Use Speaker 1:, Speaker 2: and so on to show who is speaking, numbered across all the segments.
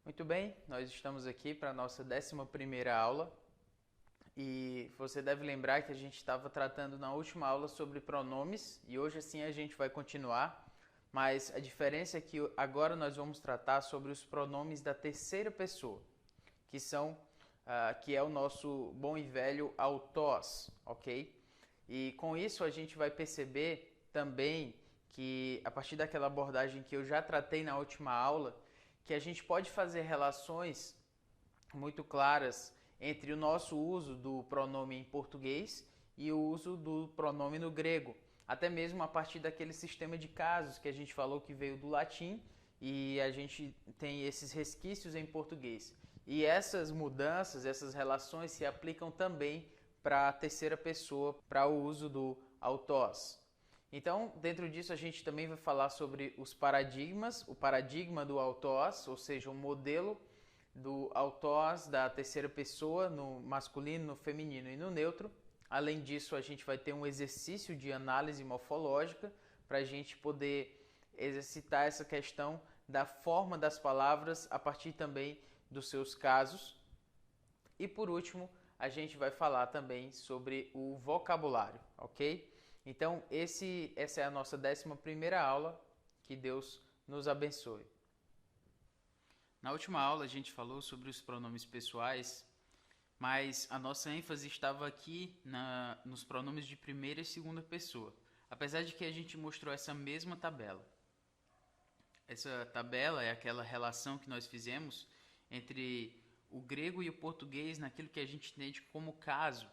Speaker 1: Muito bem, nós estamos aqui para a nossa 11ª aula e você deve lembrar que a gente estava tratando na última aula sobre pronomes e hoje assim a gente vai continuar, mas a diferença é que agora nós vamos tratar sobre os pronomes da terceira pessoa, que que é o nosso bom e velho autós, ok? E com isso a gente vai perceber também que a partir daquela abordagem que eu já tratei na última aula, que a gente pode fazer relações muito claras entre o nosso uso do pronome em português e o uso do pronome no grego, até mesmo a partir daquele sistema de casos que a gente falou que veio do latim e a gente tem esses resquícios em português. E essas mudanças, essas relações se aplicam também para a terceira pessoa, para o uso do autós. Então, dentro disso, a gente também vai falar sobre os paradigmas, o paradigma do autós, ou seja, o modelo do autós da terceira pessoa no masculino, no feminino e no neutro. Além disso, a gente vai ter um exercício de análise morfológica para a gente poder exercitar essa questão da forma das palavras a partir também dos seus casos. E por último, a gente vai falar também sobre o vocabulário, ok? Então, essa é a nossa 11ª aula. Que Deus nos abençoe. Na última aula a gente falou sobre os pronomes pessoais, mas a nossa ênfase estava aqui nos pronomes de primeira e segunda pessoa, apesar de que a gente mostrou essa mesma tabela. Essa tabela é aquela relação que nós fizemos entre o grego e o português naquilo que a gente entende como caso.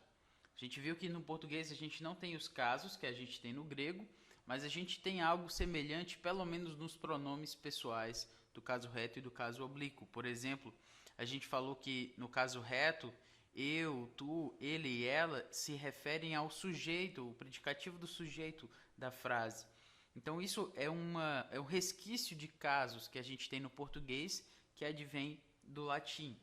Speaker 1: A gente viu que no português a gente não tem os casos que a gente tem no grego, mas a gente tem algo semelhante, pelo menos nos pronomes pessoais do caso reto e do caso oblíquo. Por exemplo, a gente falou que no caso reto, eu, tu, ele e ela se referem ao sujeito, o predicativo do sujeito da frase. Então isso é um resquício de casos que a gente tem no português que advém do latim.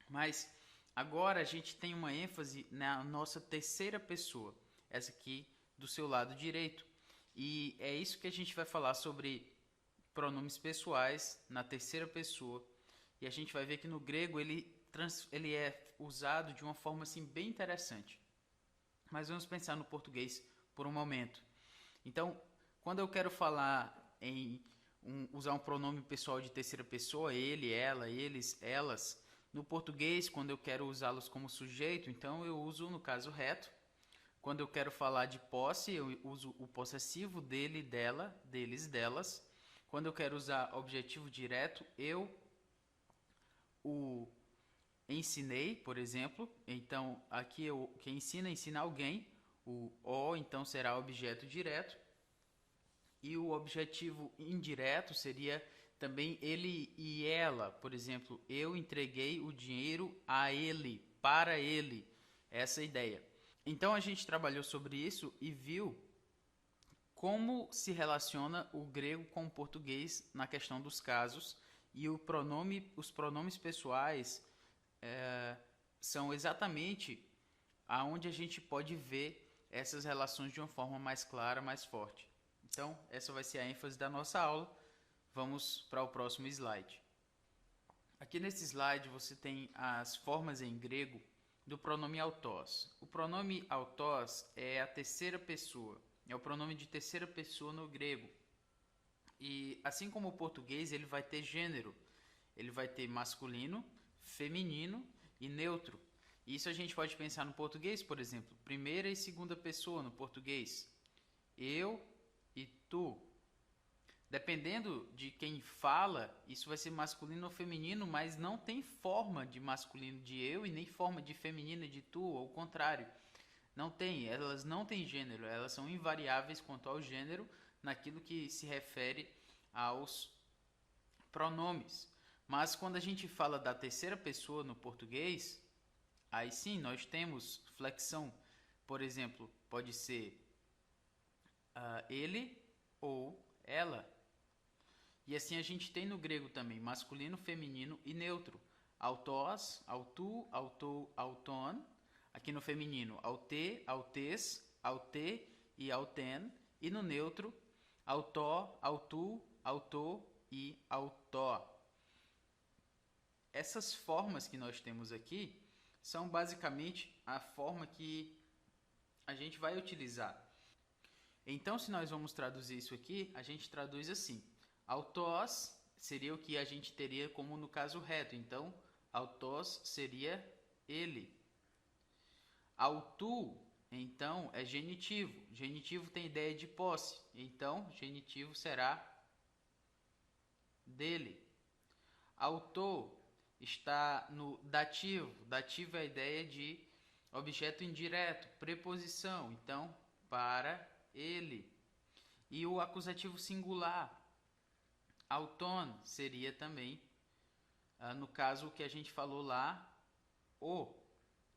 Speaker 1: Mas agora a gente tem uma ênfase na nossa terceira pessoa, essa aqui do seu lado direito. E é isso que a gente vai falar sobre pronomes pessoais na terceira pessoa. E a gente vai ver que no grego ele é usado de uma forma assim bem interessante. Mas vamos pensar no português por um momento. Então, quando eu quero falar usar um pronome pessoal de terceira pessoa, ele, ela, eles, elas, no português, quando eu quero usá-los como sujeito, então eu uso no caso reto. Quando eu quero falar de posse, eu uso o possessivo dele, dela, deles, delas. Quando eu quero usar objetivo direto, eu o ensinei, por exemplo. Então, aqui quem ensina alguém. O então será objeto direto. E o objetivo indireto seria também ele e ela. Por exemplo, eu entreguei o dinheiro a ele, para ele. Essa é a ideia. Então a gente trabalhou sobre isso e viu como se relaciona o grego com o português na questão dos casos e os pronomes pessoais são exatamente aonde a gente pode ver essas relações de uma forma mais clara, mais forte. Então, essa vai ser a ênfase da nossa aula. Vamos para o próximo slide. Aqui nesse slide você tem as formas em grego do pronome autós. O pronome autós é a terceira pessoa, é o pronome de terceira pessoa no grego. E assim como o português, ele vai ter gênero. Ele vai ter masculino, feminino e neutro. Isso a gente pode pensar no português, por exemplo, primeira e segunda pessoa no português. Eu e tu. Dependendo de quem fala, isso vai ser masculino ou feminino, mas não tem forma de masculino de eu e nem forma de feminino de tu, ou o contrário. Não tem, elas não têm gênero, elas são invariáveis quanto ao gênero naquilo que se refere aos pronomes. Mas quando a gente fala da terceira pessoa no português, aí sim nós temos flexão. Por exemplo, pode ser ele ou ela. E assim a gente tem no grego também masculino, feminino e neutro. Autós, autu, autou, auton. Aqui no feminino, aute, autes, aute e auten. E no neutro, autó, autu, autô e autó. essas formas que nós temos aqui são basicamente a forma que a gente vai utilizar. Então, se nós vamos traduzir isso aqui, a gente traduz assim. Autós seria o que a gente teria como no caso reto. Então, autós seria ele. Autu, então, é genitivo. Genitivo tem ideia de posse. Então, genitivo será dele. Autor está no dativo. Dativo é a ideia de objeto indireto, preposição. Então, para ele. E o acusativo singular, auton, seria também, no caso que a gente falou lá,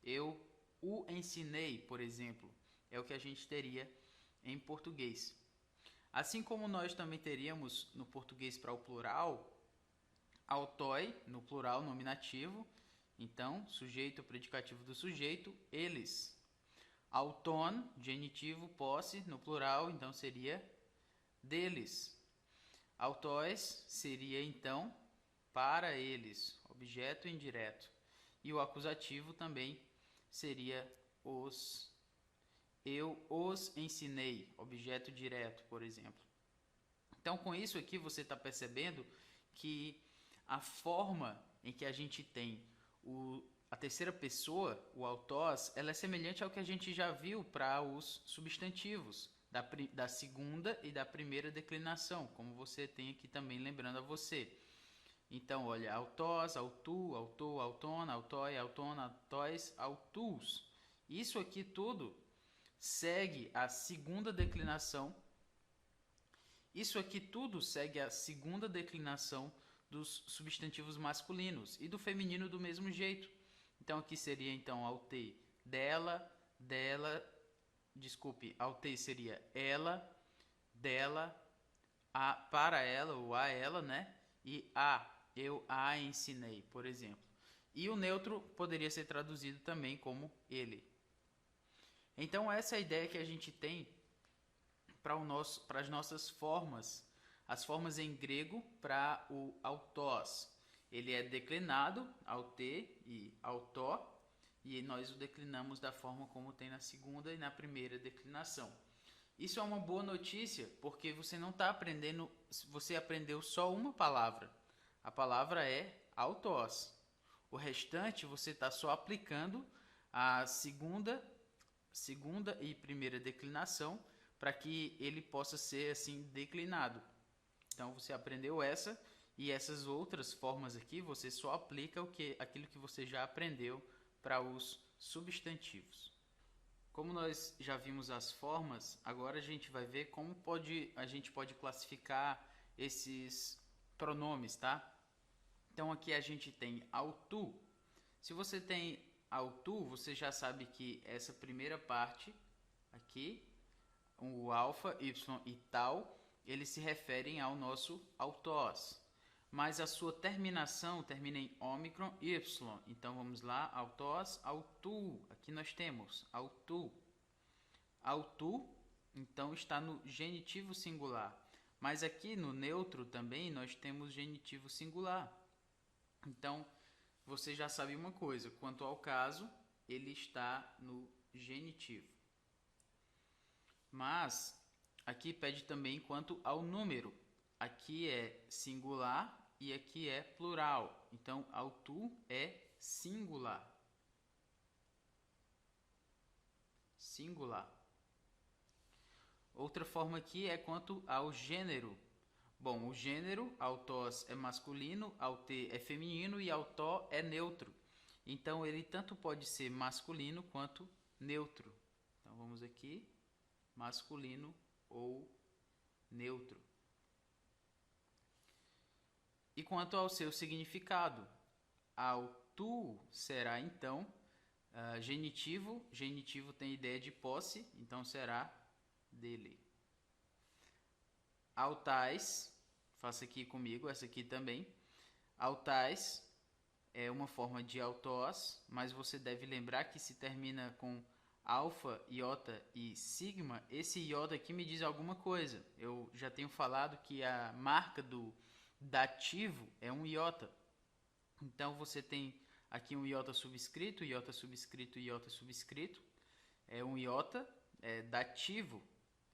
Speaker 1: eu o ensinei, por exemplo. É o que a gente teria em português. Assim como nós também teríamos no português para o plural, autói, no plural nominativo, então, sujeito, predicativo do sujeito, eles. Auton, genitivo, posse, no plural, então seria deles. Autóis seria, então, para eles, objeto indireto. E o acusativo também seria os. Eu os ensinei, objeto direto, por exemplo. Então, com isso aqui, você está percebendo que a forma em que a gente tem a terceira pessoa, o autós, ela é semelhante ao que a gente já viu para os substantivos da segunda e da primeira declinação, como você tem aqui também lembrando a você. Então, olha, autós, autu, autor, autona, autói, autona, autóis, autus. Isso aqui tudo segue a segunda declinação. Isso aqui tudo segue a segunda declinação dos substantivos masculinos e do feminino do mesmo jeito. Então aqui seria então aute dela, aute seria ela, dela, para ela ou a ela, né? E eu a ensinei, por exemplo. E o neutro poderia ser traduzido também como ele. Então essa é a ideia que a gente tem para as nossas formas, as formas em grego para o autós. Ele é declinado, aute e autó, e nós o declinamos da forma como tem na segunda e na primeira declinação. Isso é uma boa notícia, porque você não está aprendendo, você aprendeu só uma palavra. A palavra é autós. O restante você está só aplicando a segunda e primeira declinação para que ele possa ser assim declinado. Então você aprendeu essa e essas outras formas aqui você só aplica aquilo que você já aprendeu para os substantivos. Como nós já vimos as formas, agora a gente vai ver como a gente pode classificar esses pronomes, tá? Então aqui a gente tem autu. Se você tem autu, você já sabe que essa primeira parte aqui, o alfa, y e tal, eles se referem ao nosso autós. Mas a sua terminação termina em ômicron, y. Então vamos lá, autós, autu. Aqui nós temos autu. Autu, então está no genitivo singular. Mas aqui no neutro também nós temos genitivo singular. Então, você já sabe uma coisa, quanto ao caso, ele está no genitivo. Mas, aqui pede também quanto ao número. Aqui é singular e aqui é plural. Então, autu é singular. Singular. Outra forma aqui é quanto ao gênero. Bom, o gênero, autós é masculino, aute é feminino e autó é neutro. Então, ele tanto pode ser masculino quanto neutro. Então, vamos aqui, masculino ou neutro. E quanto ao seu significado, autu será, então, genitivo. Genitivo tem ideia de posse, então será dele. Autais, faça aqui comigo, essa aqui também. Autais é uma forma de autós, mas você deve lembrar que se termina com alfa, iota e sigma, esse iota aqui me diz alguma coisa. Eu já tenho falado que a marca do dativo é um iota. Então você tem aqui um iota subscrito, iota subscrito, iota subscrito. É um iota dativo,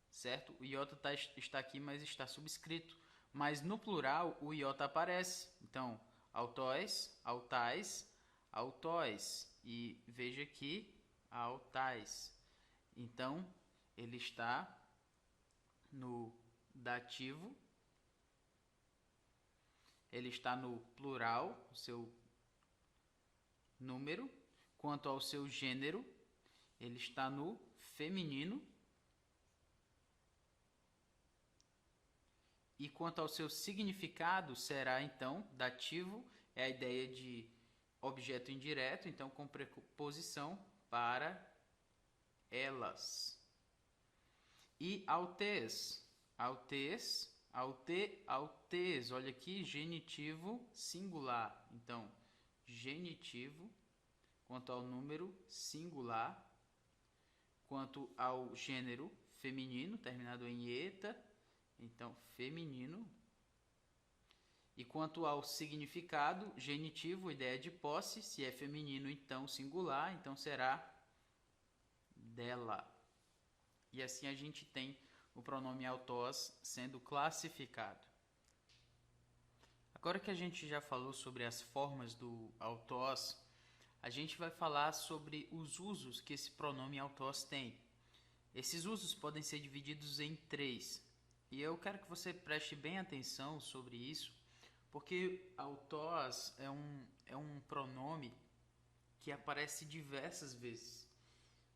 Speaker 1: certo? O iota está aqui, mas está subscrito. Mas no plural o iota aparece. Então, autóis, autais, autóis. E veja aqui, autais. Então, ele está no dativo, ele está no plural, o seu número. Quanto ao seu gênero, ele está no feminino. E quanto ao seu significado, será então dativo, é a ideia de objeto indireto, então com preposição para elas. E autês, autês, autês, olha aqui, genitivo singular. Então, genitivo, quanto ao número singular, quanto ao gênero feminino, terminado em eta, então feminino. E quanto ao significado, genitivo, ideia de posse, se é feminino, então singular, então será dela. E assim a gente tem o pronome autós sendo classificado. Agora que a gente já falou sobre as formas do autós, a gente vai falar sobre os usos que esse pronome autós tem. Esses usos podem ser divididos em 3. E eu quero que você preste bem atenção sobre isso, porque autós é um pronome que aparece diversas vezes.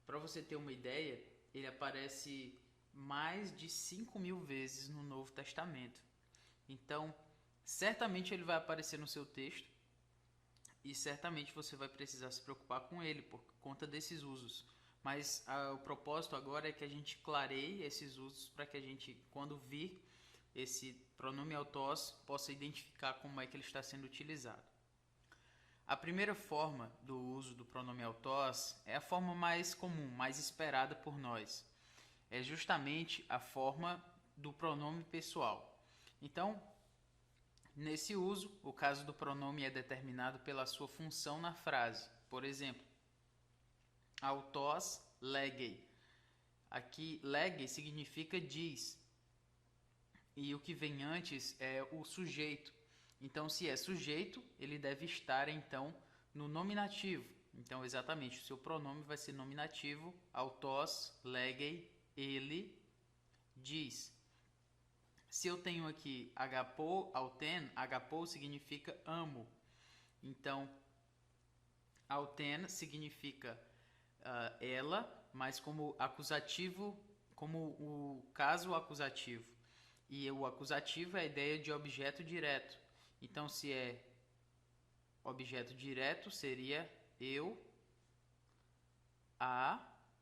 Speaker 1: Para você ter uma ideia, ele aparece mais de 5.000 vezes no Novo Testamento. Então, certamente ele vai aparecer no seu texto e certamente você vai precisar se preocupar com ele por conta desses usos. Mas o propósito agora é que a gente clareie esses usos para que a gente, quando vir esse pronome autós, possa identificar como é que ele está sendo utilizado. A primeira forma do uso do pronome autós é a forma mais comum, mais esperada por nós. É justamente a forma do pronome pessoal. Então, nesse uso, o caso do pronome é determinado pela sua função na frase. Por exemplo, autós legei. Aqui, legei significa diz. E o que vem antes é o sujeito. Então, se é sujeito, ele deve estar, então, no nominativo. Então, exatamente, o seu pronome vai ser nominativo, autós, legei, ele, diz. Se eu tenho aqui agapou, auten, agapou significa amo. Então, auten significa ela, mas como acusativo, como o caso acusativo. E o acusativo é a ideia de objeto direto. Então, se é objeto direto, seria eu,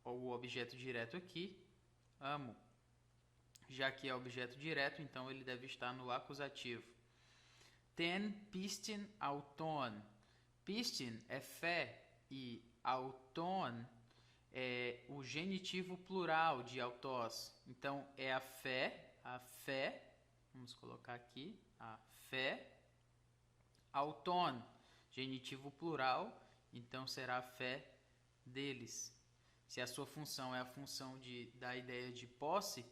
Speaker 1: ou o objeto direto aqui, amo. Já que é objeto direto, então ele deve estar no acusativo. Ten pistin auton. Pistin é fé e auton é o genitivo plural de autós. Então, é a fé, vamos colocar aqui, a fé, auton, genitivo plural, então será a fé deles. Se a sua função é a função da ideia de posse,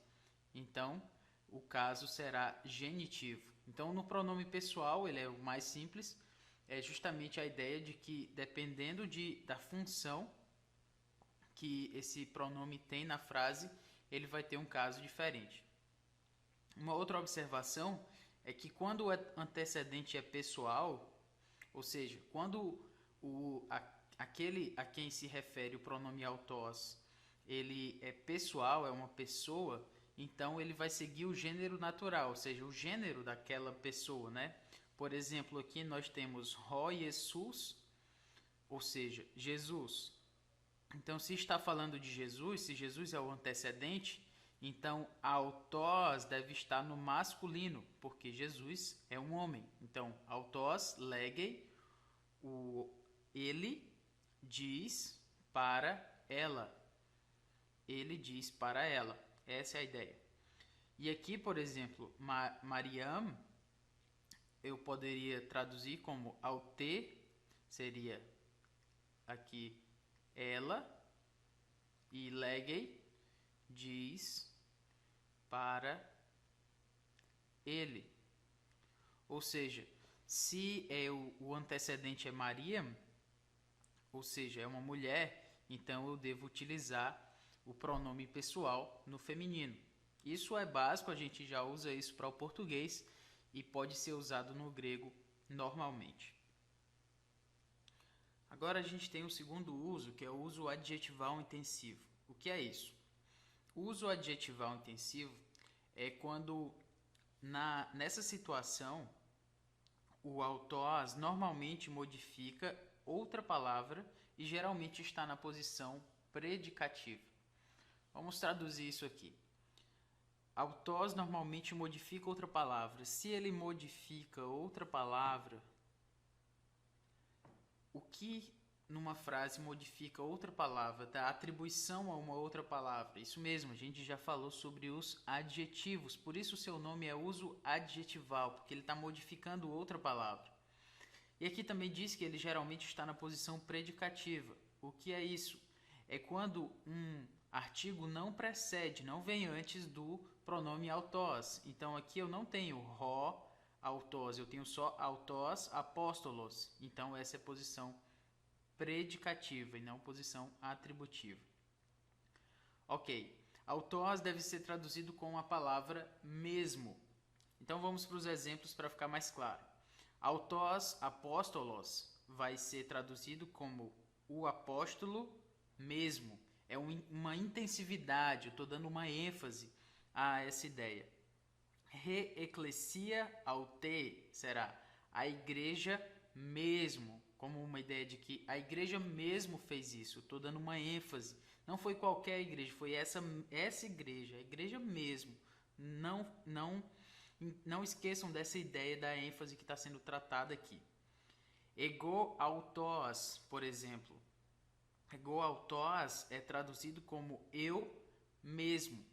Speaker 1: então o caso será genitivo. Então, no pronome pessoal, ele é o mais simples, é justamente a ideia de que, dependendo da função que esse pronome tem na frase, ele vai ter um caso diferente. Uma outra observação é que quando o antecedente é pessoal, ou seja, quando aquele a quem se refere o pronome autós, ele é pessoal, é uma pessoa, então ele vai seguir o gênero natural, ou seja, o gênero daquela pessoa, né? Por exemplo, aqui nós temos Ho Jesus, ou seja, Jesus. Então, se está falando de Jesus, se Jesus é o antecedente, então autós deve estar no masculino, porque Jesus é um homem. Então, autós, legei, ele diz para ela. Ele diz para ela. Essa é a ideia. E aqui, por exemplo, Mariam, eu poderia traduzir como aute, seria aqui ela, e legei, diz para ele. Ou seja, se o antecedente é Maria, ou seja, é uma mulher, então eu devo utilizar o pronome pessoal no feminino. Isso é básico, a gente já usa isso para o português e pode ser usado no grego normalmente. Agora a gente tem o segundo uso, que é o uso adjetival intensivo. O que é isso? O uso adjetival intensivo é quando nessa situação o autós normalmente modifica outra palavra e geralmente está na posição predicativa. Vamos traduzir isso aqui. Autós normalmente modifica outra palavra. Se ele modifica outra palavra, o que numa frase modifica outra palavra, dá atribuição a uma outra palavra? Isso mesmo, a gente já falou sobre os adjetivos, por isso o seu nome é uso adjetival, porque ele está modificando outra palavra. E aqui também diz que ele geralmente está na posição predicativa. O que é isso? É quando um artigo não precede, não vem antes do pronome autós. Então aqui eu não tenho ró, autós, eu tenho só autós, apóstolos. Então essa é a posição predicativa e não posição atributiva. Ok, autós deve ser traduzido com a palavra mesmo. Então vamos para os exemplos para ficar mais claro. Autós, apóstolos, vai ser traduzido como o apóstolo mesmo. É uma intensividade, eu estou dando uma ênfase a essa ideia. Re ecclesia aute será a igreja mesmo, como uma ideia de que a igreja mesmo fez isso. Estou dando uma ênfase. Não foi qualquer igreja, foi essa igreja, a igreja mesmo. Não esqueçam dessa ideia da ênfase que está sendo tratada aqui. Ego autós, por exemplo. Ego autós é traduzido como eu mesmo.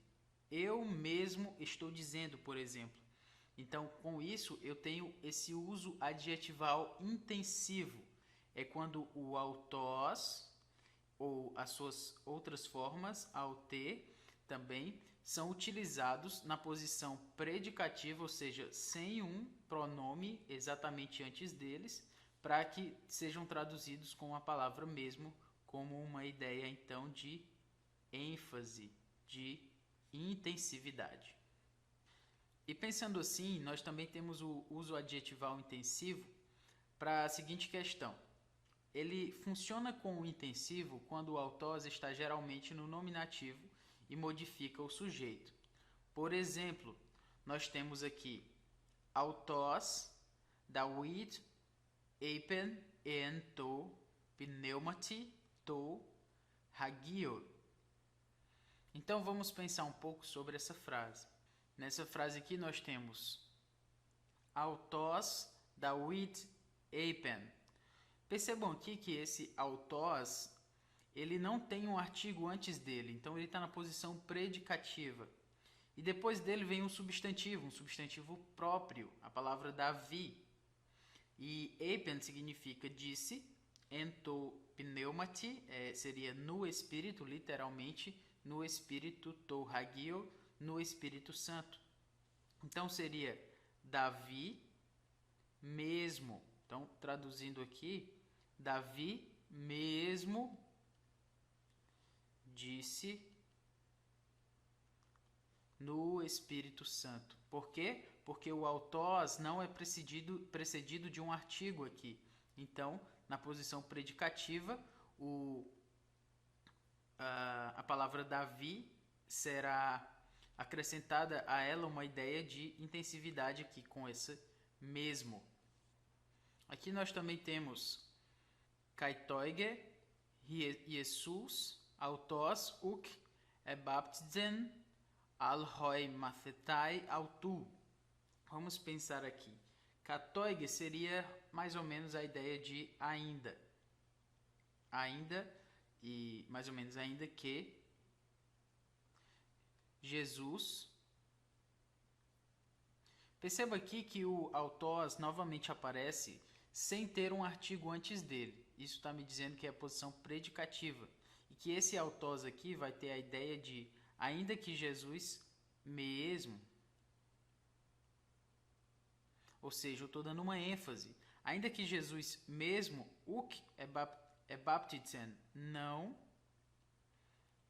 Speaker 1: Eu mesmo estou dizendo, por exemplo. Então, com isso, eu tenho esse uso adjetival intensivo. É quando o autós, ou as suas outras formas, aute, também, são utilizados na posição predicativa, ou seja, sem um pronome exatamente antes deles, para que sejam traduzidos com a palavra mesmo, como uma ideia, então, de ênfase, de intensividade. E pensando assim, nós também temos o uso adjetival intensivo para a seguinte questão. Ele funciona com o intensivo quando o autós está geralmente no nominativo e modifica o sujeito. Por exemplo, nós temos aqui autós, David, eipen, en to, pneumati, to, hagio. Então vamos pensar um pouco sobre essa frase. Nessa frase aqui nós temos autós, David, eipen. Percebam aqui que esse autós, ele não tem um artigo antes dele, então ele está na posição predicativa. E depois dele vem um substantivo próprio, a palavra Davi. E eipen significa disse, ento pneumati, seria no Espírito, literalmente, no Espírito, to hagio, no Espírito Santo. Então seria Davi mesmo. Então, traduzindo aqui, Davi mesmo disse no Espírito Santo. Por quê? Porque o autós não é precedido de um artigo aqui. Então, na posição predicativa, a palavra Davi será acrescentada a ela uma ideia de intensividade aqui com esse mesmo. Aqui nós também temos Kaitoige, Jesus, autós, uk, baptizen, alhoi mathetai, autu. Vamos pensar aqui. Katoige seria mais ou menos a ideia de ainda. Ainda e mais ou menos ainda que Jesus
Speaker 2: Perceba aqui que o autós novamente aparece sem ter um artigo antes dele. Isso está me dizendo que é a posição predicativa. E que esse autós aqui vai ter a ideia de ainda que Jesus mesmo. Ou seja, eu estou dando uma ênfase. Ainda que Jesus mesmo, uk é baptizen, não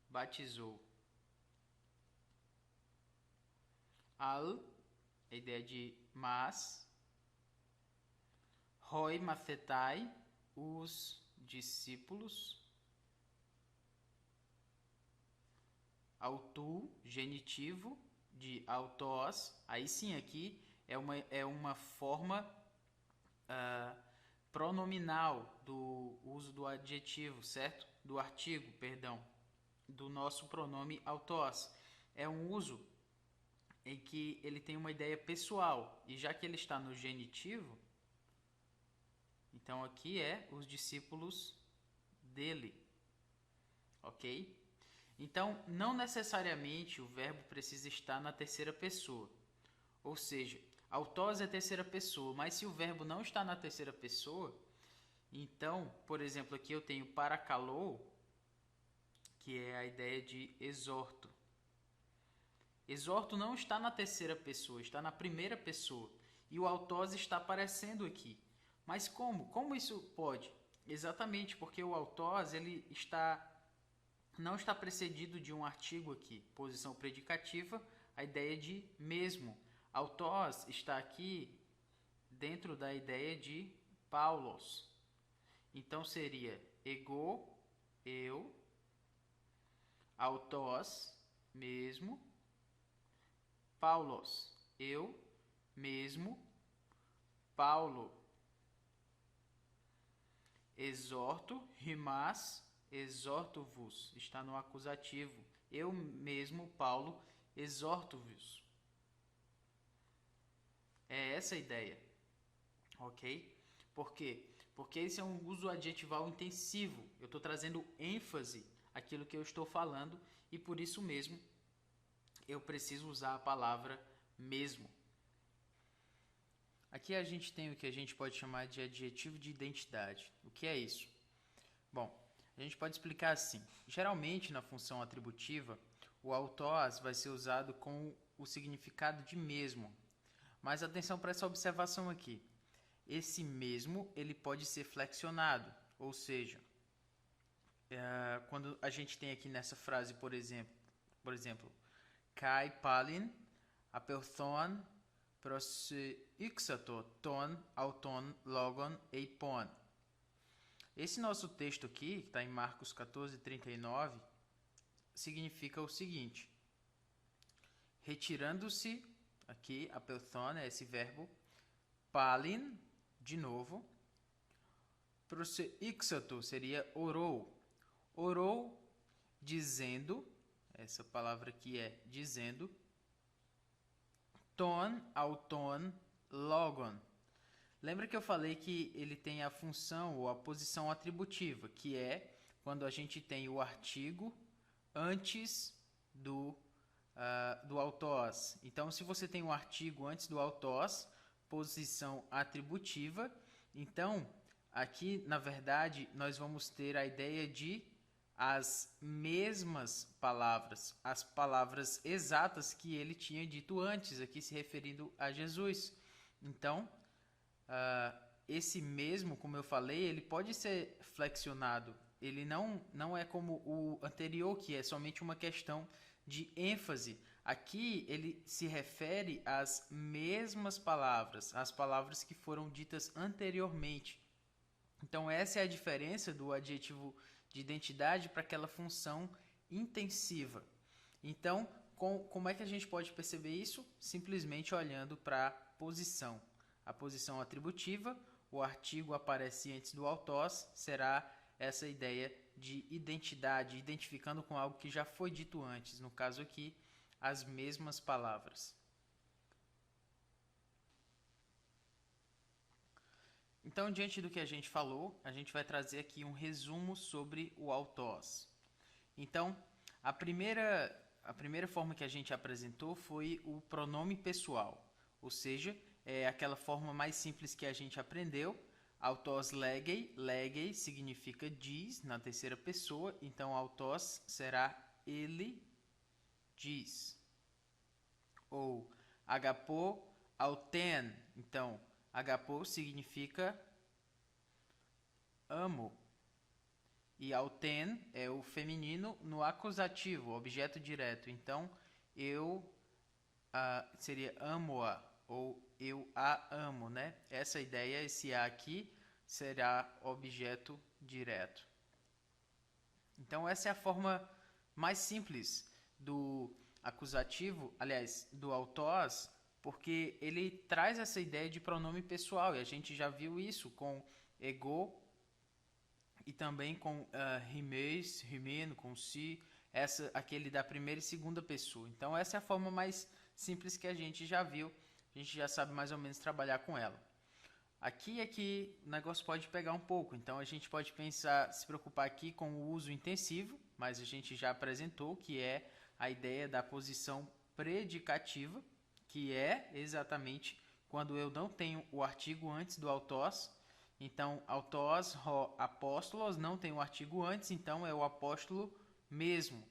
Speaker 2: batizou. Al, a ideia de mas. Hoi mathetai, os discípulos. Autu, genitivo de autós. Aí sim, aqui é uma forma pronominal do uso do adjetivo, certo? Do artigo, perdão, do nosso pronome autós. É um uso em que ele tem uma ideia pessoal, e já que ele está no genitivo, então aqui é os discípulos dele, ok? Então, não necessariamente o verbo precisa estar na terceira pessoa, ou seja, autós é terceira pessoa, mas se o verbo não está na terceira pessoa, então, por exemplo, aqui eu tenho parakalou, que é a ideia de exorto. Exorto não está na terceira pessoa, está na primeira pessoa. E o autós está aparecendo aqui. Mas como? Como isso pode? Exatamente porque o autós ele não está precedido de um artigo aqui. Posição predicativa, a ideia de mesmo. Autós está aqui dentro da ideia de Paulos. Então seria ego, eu, autós, mesmo, Paulos, eu, mesmo, Paulo. Exorto, rimas, exorto-vos. Está no acusativo. Eu mesmo, Paulo, exorto-vos. É essa a ideia. Ok? Por quê? Porque esse é um uso adjetival intensivo. Eu estou trazendo ênfase àquilo que eu estou falando e por isso mesmo eu preciso usar a palavra mesmo. Aqui a gente tem o que a gente pode chamar de adjetivo de identidade. O que é isso? Bom, a gente pode explicar assim. Geralmente na função atributiva, o autós vai ser usado com o significado de mesmo. Mas atenção para essa observação aqui. Esse mesmo ele pode ser flexionado, ou seja, quando a gente tem aqui nessa frase, por exemplo, kai palin apelthon pros ixato ton auton logon eipon. Esse nosso texto aqui, que está em Marcos 14:39, significa o seguinte: retirando-se, aqui apelthon é esse verbo, palin, de novo, proseixato seria orou. Orou dizendo, essa palavra aqui é dizendo, ton, auton, logon. Lembra que eu falei que ele tem a função ou a posição atributiva, que é quando a gente tem o artigo antes do autós. Então, se você tem um artigo antes do autós, posição atributiva, então, aqui, na verdade, nós vamos ter a ideia de as mesmas palavras, as palavras exatas que ele tinha dito antes, aqui se referindo a Jesus. Então, esse mesmo, como eu falei, ele pode ser flexionado. Ele não é como o anterior, que é somente uma questão de ênfase. Aqui ele se refere às mesmas palavras, às palavras que foram ditas anteriormente. Então essa é a diferença do adjetivo de identidade para aquela função intensiva. Então, como é que a gente pode perceber isso? Simplesmente olhando para a posição. A posição atributiva, o artigo aparece antes do autós, será essa ideia de identidade, identificando com algo que já foi dito antes, no caso aqui, as mesmas palavras. Então, diante do que a gente falou, a gente vai trazer aqui um resumo sobre o autós. Então, a primeira forma que a gente apresentou foi o pronome pessoal. ou seja, é aquela forma mais simples que a gente aprendeu. Autós legei, legei significa diz na terceira pessoa, então autós será ele diz. Ou agapô auten, então agapô significa amo. E auten é o feminino no acusativo, objeto direto. Então eu seria amo-a ou eu a amo, né? Essa ideia, esse a aqui, será objeto direto. Então essa é a forma mais simples do acusativo, aliás, do autós, porque ele traz essa ideia de pronome pessoal, e a gente já viu isso com ego e também com rimeis, rimeno, com si, aquele da primeira e segunda pessoa. Então essa é a forma mais simples que a gente já viu, a gente já sabe mais ou menos trabalhar com ela. Aqui é que o negócio pode pegar um pouco, então a gente pode pensar, se preocupar aqui com o uso intensivo, mas a gente já apresentou que é a ideia da posição predicativa, que é exatamente quando eu não tenho o artigo antes do autós. Então, autós, ro, apóstolos, não tem o artigo antes, então é o apóstolo mesmo.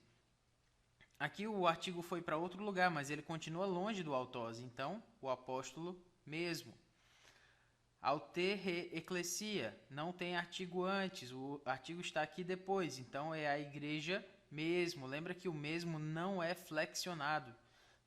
Speaker 2: Aqui o artigo foi para outro lugar, mas ele continua longe do autós, então o apóstolo mesmo. Aute re eclesia, não tem artigo antes, o artigo está aqui depois, então é a igreja mesmo. Lembra que o mesmo não é flexionado.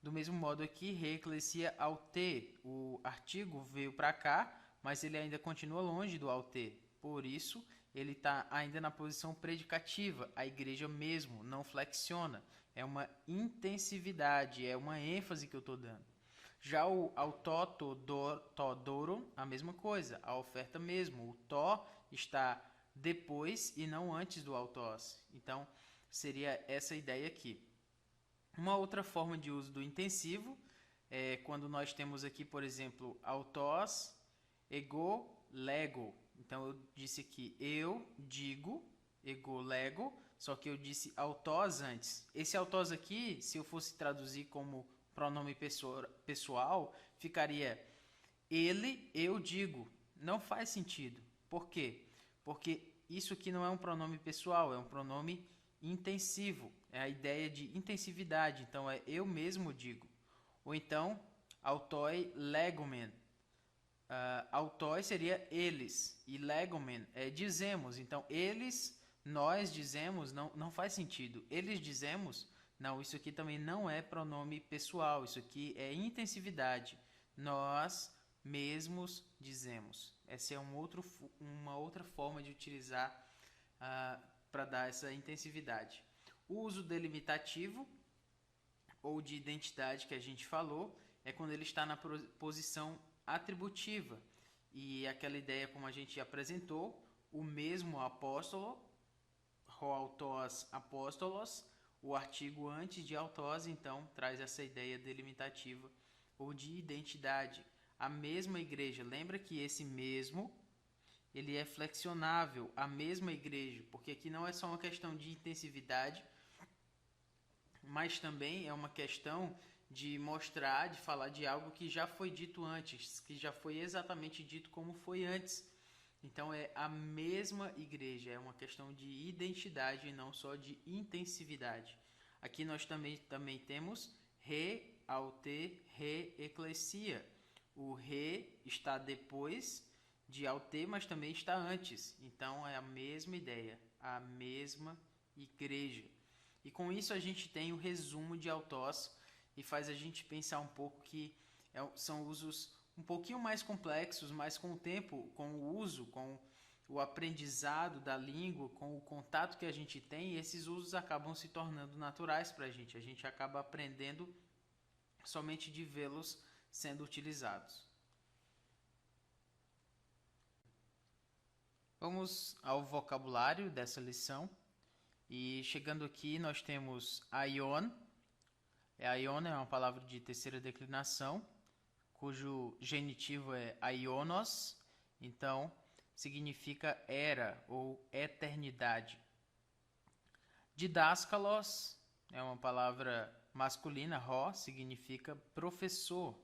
Speaker 2: Do mesmo modo aqui, re eclesia aute, o artigo veio para cá, mas ele ainda continua longe do aute. Por isso, ele está ainda na posição predicativa, a igreja mesmo, não flexiona. É uma intensividade, é uma ênfase que eu estou dando. Já o autó-tó-doro, a mesma coisa, a oferta mesmo. O tó está depois e não antes do autós. Então, seria essa ideia aqui. Uma outra forma de uso do intensivo é quando nós temos aqui, por exemplo, autós, ego, lego. Então, eu disse aqui, eu digo, ego, lego, só que eu disse autós antes. Esse autós aqui, se eu fosse traduzir como pronome pessoal, ficaria ele, eu digo. Não faz sentido. Por quê? Porque isso aqui não é um pronome pessoal, é um pronome intensivo. É a ideia de intensividade. Então, é eu mesmo digo. Ou então, autoi legomen. Autoi seria eles. E legomen é dizemos. Então, eles, nós dizemos, não faz sentido. Eles dizemos... Não, isso aqui também não é pronome pessoal, isso aqui é intensividade. Nós mesmos dizemos. Essa é uma outra forma de utilizar para dar essa intensividade. O uso delimitativo ou de identidade que a gente falou é quando ele está na posição atributiva. E aquela ideia, como a gente apresentou, o mesmo apóstolo, ho autós apóstolos, o artigo antes de autós, então, traz essa ideia delimitativa ou de identidade. A mesma igreja, lembra que esse mesmo, ele é flexionável, a mesma igreja, porque aqui não é só uma questão de intensividade, mas também é uma questão de mostrar, de falar de algo que já foi dito antes, que já foi exatamente dito como foi antes. Então é a mesma igreja, é uma questão de identidade e não só de intensividade. Aqui nós também temos re, aute, re, eclesia. O re está depois de aute, mas também está antes. Então é a mesma ideia, a mesma igreja. E com isso a gente tem o resumo de autós e faz a gente pensar um pouco que são usos um pouquinho mais complexos, mas com o tempo, com o uso, com o aprendizado da língua, com o contato que a gente tem, esses usos acabam se tornando naturais para a gente. A gente acaba aprendendo somente de vê-los sendo utilizados. Vamos ao vocabulário dessa lição. E chegando aqui nós temos aion. Aion é uma palavra de terceira declinação, cujo genitivo é aionos, então significa era ou eternidade. Didáscalos é uma palavra masculina, ró, significa professor.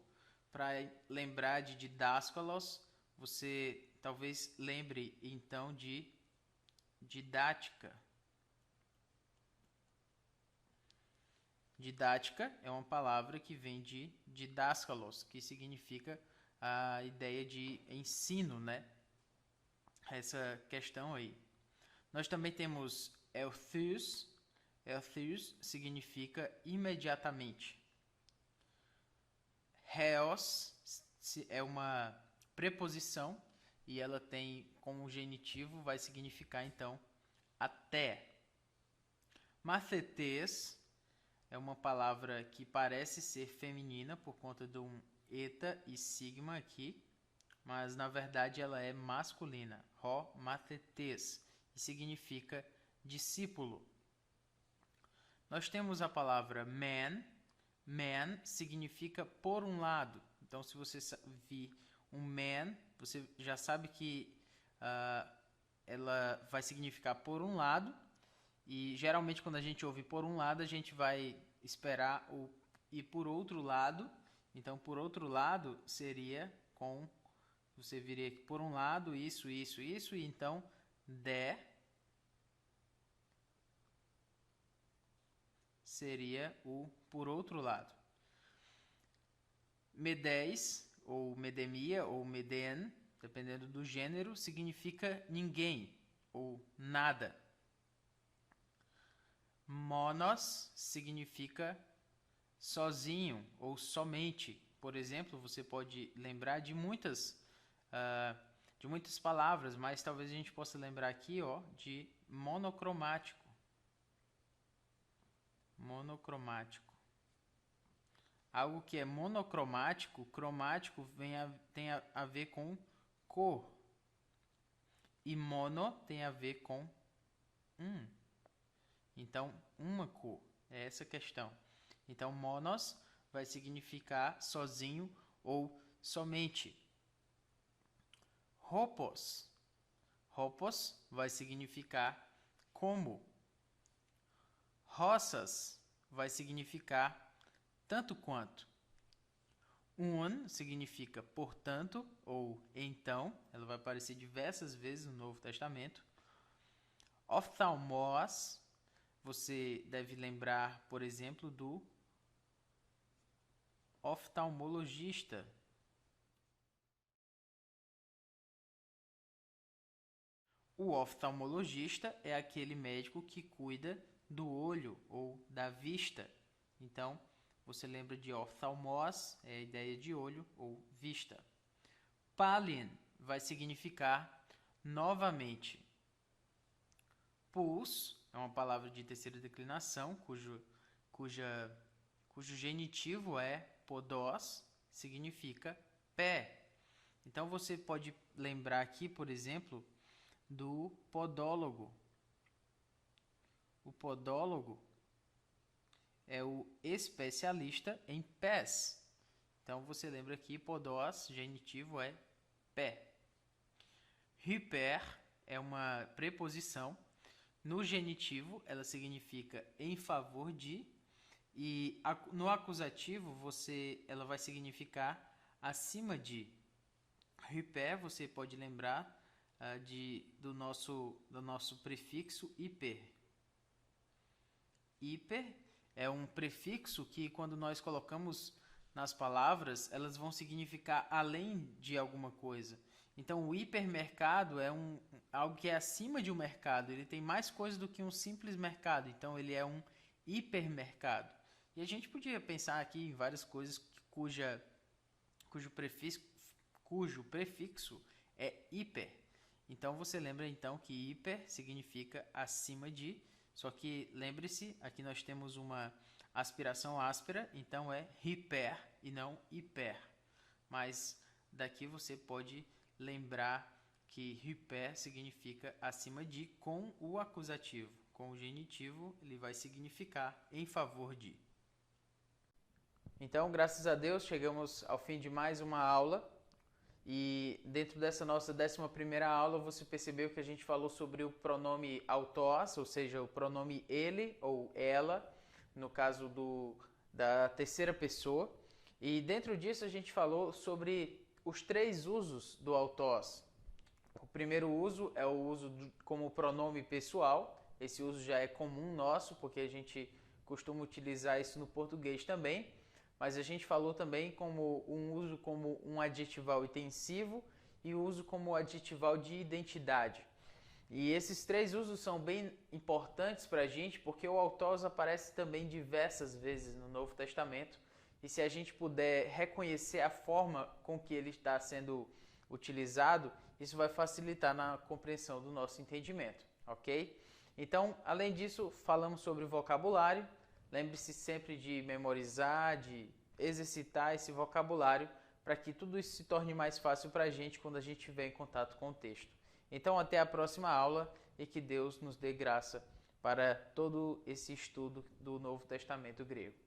Speaker 2: para lembrar de didáskalos, você talvez lembre então de didática. Didática é uma palavra que vem de didáskalos, que significa a ideia de ensino, né? Essa questão aí. Nós também temos elthus. Elthus significa imediatamente. Heos é uma preposição e ela tem como genitivo, vai significar então até. Mathetes é uma palavra que parece ser feminina por conta de um eta e sigma aqui, mas na verdade ela é masculina. Ho mathetes, e significa discípulo. Nós temos a palavra man. Man significa por um lado. Então, se você vir um man, você já sabe que ela vai significar por um lado. E geralmente quando a gente ouve por um lado, a gente vai esperar o ir por outro lado. Então, por outro lado seria com... Você viria aqui por um lado, isso, e então de seria o por outro lado. Medés, ou medemia, ou meden, dependendo do gênero, significa ninguém, ou nada. Monos significa sozinho, ou somente. Por exemplo, você pode lembrar de muitas palavras, mas talvez a gente possa lembrar aqui de monocromático. Monocromático. Algo que é monocromático, cromático tem a ver com cor. E mono tem a ver com um. Então, uma cor. É essa a questão. Então, monos vai significar sozinho ou somente. Hopos. Hopos vai significar como. Roças vai significar tanto quanto. Significa portanto ou então. Ela vai aparecer diversas vezes no Novo Testamento. Ophthalmos, você deve lembrar, por exemplo, do oftalmologista. O oftalmologista é aquele médico que cuida do olho ou da vista. Então, você lembra de oftalmos, é a ideia de olho ou vista. Palin vai significar novamente. Pus é uma palavra de terceira declinação, cujo genitivo é podos, significa pé. Então, você pode lembrar aqui, por exemplo, do podólogo. O podólogo é o especialista em pés. Então, você lembra aqui, podos, genitivo é pé. Hyper é uma preposição. No genitivo, ela significa em favor de. E no acusativo, ela vai significar acima de. Hyper, você pode lembrar do nosso prefixo hiper. Hiper é um prefixo que, quando nós colocamos nas palavras, elas vão significar além de alguma coisa. Então, o hipermercado é algo que é acima de um mercado. Ele tem mais coisas do que um simples mercado. Então, ele é um hipermercado. E a gente podia pensar aqui em várias coisas cujo prefixo é hiper. Então, você lembra então que hiper significa acima de, só que lembre-se, aqui nós temos uma aspiração áspera, então é hiper e não hiper. Mas daqui você pode lembrar que hyper significa acima de com o acusativo. Com o genitivo, ele vai significar em favor de.
Speaker 1: Então, graças a Deus, chegamos ao fim de mais uma aula. E dentro dessa nossa 11ª aula, você percebeu que a gente falou sobre o pronome autós, ou seja, o pronome ele ou ela, no caso da terceira pessoa. E dentro disso a gente falou sobre os 3 usos do autós. O primeiro uso é o uso como pronome pessoal. Esse uso já é comum nosso, porque a gente costuma utilizar isso no português também. Mas a gente falou também como um uso como um adjetival intensivo e o uso como adjetival de identidade. E esses 3 usos são bem importantes para a gente, porque o autós aparece também diversas vezes no Novo Testamento. E se a gente puder reconhecer a forma com que ele está sendo utilizado, isso vai facilitar na compreensão do nosso entendimento, ok? Então, além disso, falamos sobre vocabulário. Lembre-se sempre de memorizar, de exercitar esse vocabulário para que tudo isso se torne mais fácil para a gente quando a gente estiver em contato com o texto. Então, até a próxima aula e que Deus nos dê graça para todo esse estudo do Novo Testamento grego.